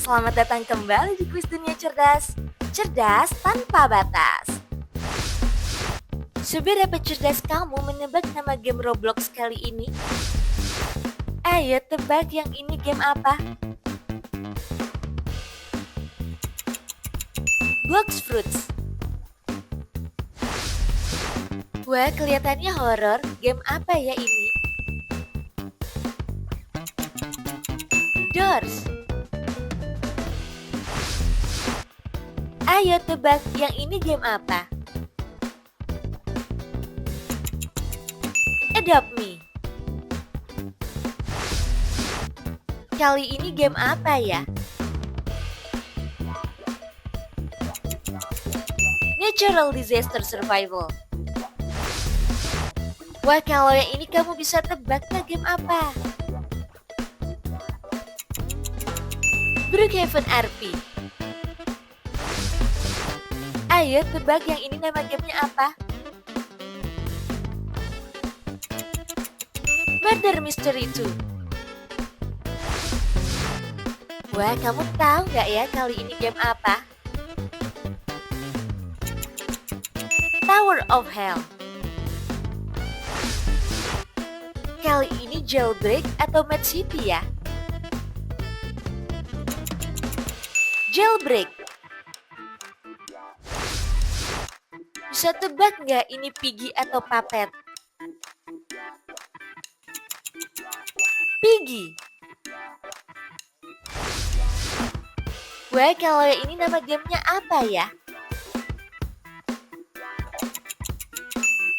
Selamat datang kembali di Kuis Dunia Cerdas. Cerdas tanpa batas. Seberapa cerdas kamu menebak nama game Roblox kali ini? Ayo tebak yang ini game apa? Blox Fruits. Wah, kelihatannya horor. Game apa ya ini? Doors. Ayo tebak yang ini game apa? Adopt Me. Kali ini game apa ya? Natural Disaster Survival. Wah, kalau yang ini kamu bisa tebak nah game apa? Brookhaven RP. Ayo tebak yang ini nama gamenya apa? Murder Mystery 2. Wah, kamu tahu nggak ya kali ini game apa? Tower of Hell. Kali ini Jailbreak atau Mad City ya? Jailbreak. Bisa tebak nggak ini Piggy atau Puppet? Piggy. Wah, kalau yang ini nama gamenya apa ya?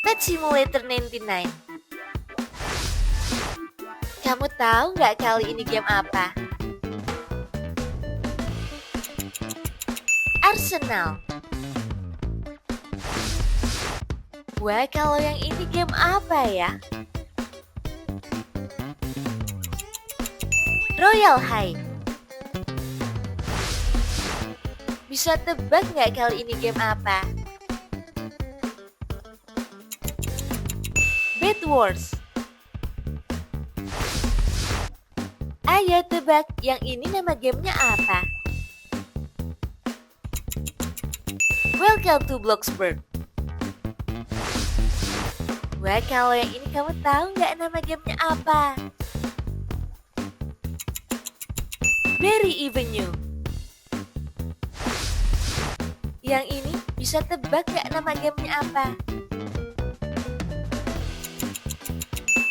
Pet Simulator 99. Kamu tahu nggak kali ini game apa? Arsenal. Wah, kalau yang ini game apa ya? Royal High. Bisa tebak nggak kali ini game apa? Bed Wars. Ayo tebak yang ini nama gamenya apa? Welcome to Bloxburg. Wah, kalau yang ini kamu tahu nggak nama gamenya apa? Berry Avenue. Yang ini bisa tebak nggak nama gamenya apa?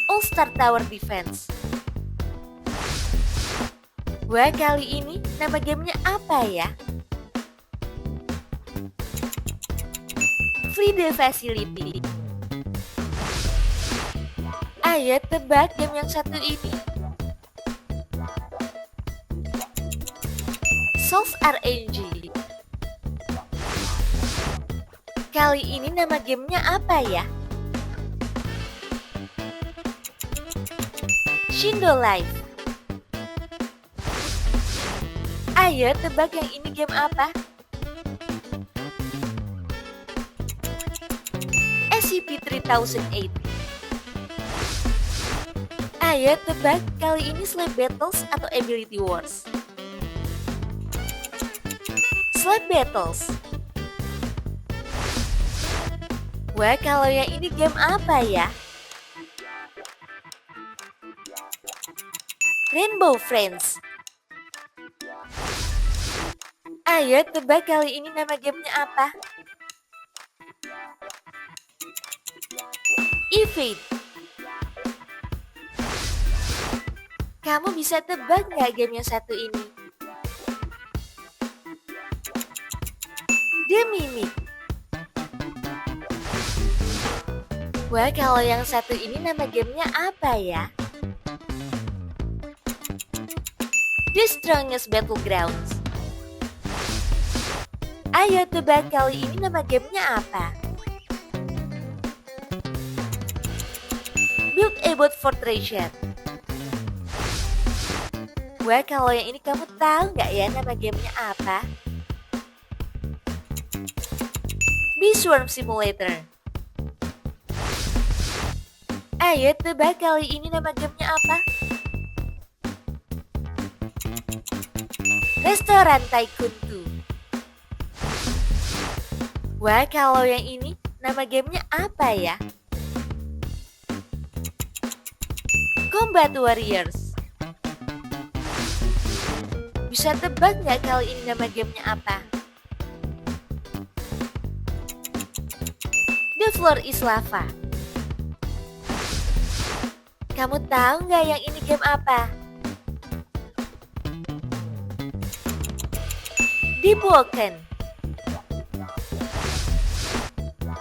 All Star Tower Defense. Wah, kali ini nama gamenya apa ya? Free Facility. Ayo tebak game yang satu ini. Source RNG. Kali ini nama gamenya apa ya? Shindo Life. Ayo tebak yang ini game apa? SCP-3008. Ayo tebak kali ini Slap Battles atau Ability Wars? Slap Battles. Wah, kalau yang ini game apa ya? Rainbow Friends. Ayo tebak kali ini nama gamenya apa? Evade. Kamu bisa tebak nggak game yang satu ini? The Mimic. Wah, kalau yang satu ini nama gamenya apa ya? The Strongest Battlegrounds. Ayo tebak kali ini nama gamenya apa? Build a Boat for Treasure. Wah, kalau yang ini kamu tahu nggak ya nama gamenya apa? Beesworm Simulator. Ayo tebak kali ini nama gamenya apa? Restoran Tycoon 2. Wah, kalau yang ini nama gamenya apa ya? Combat Warriors. Bisa tebak nggak kali ini nama gamenya apa? The Floor is Lava. Kamu tahu nggak yang ini game apa? Deep Woken.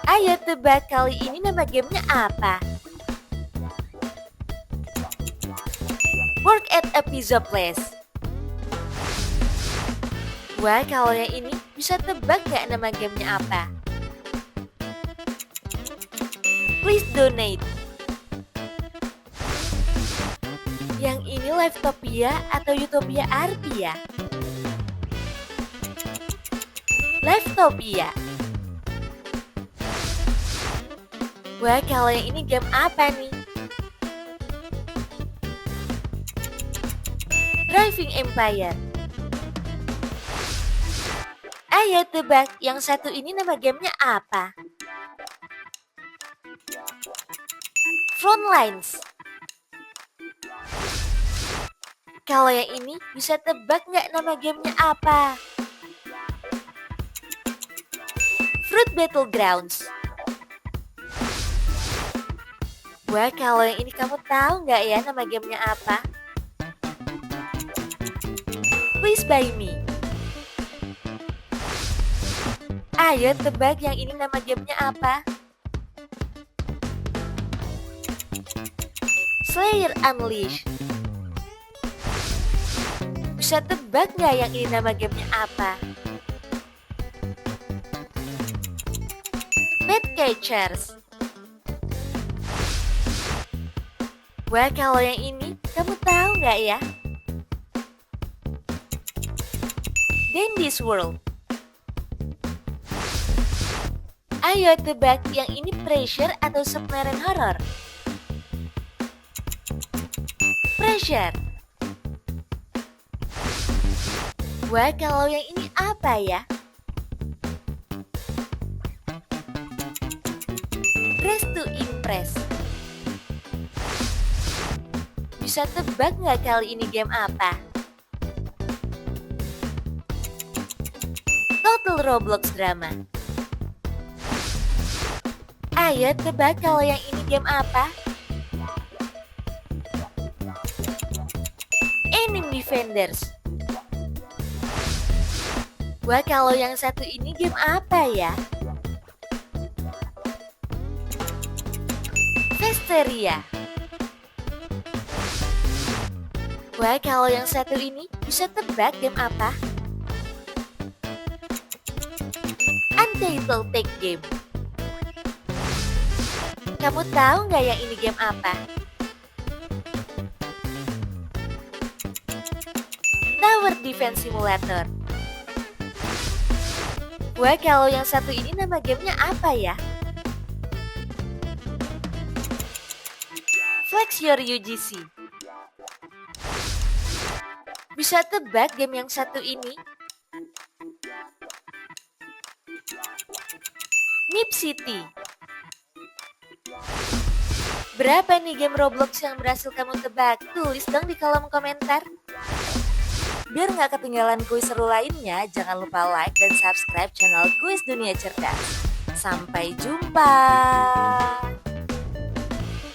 Ayo tebak kali ini nama gamenya apa? Work at a Pizza Place. Wah, kalau yang ini bisa tebak nggak nama gamenya apa? Please Donate. Yang ini Livetopia atau Utopia RP ya? Livetopia. Wah, kalau yang ini game apa nih? Driving Empire. Ayo tebak, yang satu ini nama gamenya apa? Frontlines. Kalau yang ini bisa tebak nggak nama gamenya apa? Fruit Battlegrounds. Wah, kalau yang ini kamu tahu nggak ya nama gamenya apa? Please Buy Me. Ayo tebak yang ini nama gamenya apa? Slayer Unleashed. Bisa tebak nggak yang ini nama gamenya apa? Pet Catchers. Wah, kalau yang ini kamu tahu nggak ya? Dandy's World. Ayo tebak yang ini Pressure atau Submarine Horror? Pressure. Wah, kalau yang ini apa ya? Dress to Impress. Bisa tebak nggak kali ini game apa? Total Roblox Drama. Ayo tebak kalau yang ini game apa? Enemy Defenders. Wah, kalau yang satu ini game apa ya? Vesteria. Wah, kalau yang satu ini bisa tebak game apa? Untitled Tech Game. Kamu tahu nggak yang ini game apa? Tower Defense Simulator. Wah, kalau yang satu ini nama gamenya apa ya? Flex Your UGC. Bisa tebak game yang satu ini? Nip City. Berapa nih game Roblox yang berhasil kamu tebak? Tulis dong di kolom komentar. Biar nggak ketinggalan kuis seru lainnya, jangan lupa like dan subscribe channel Kuis Dunia Cerdas. Sampai jumpa!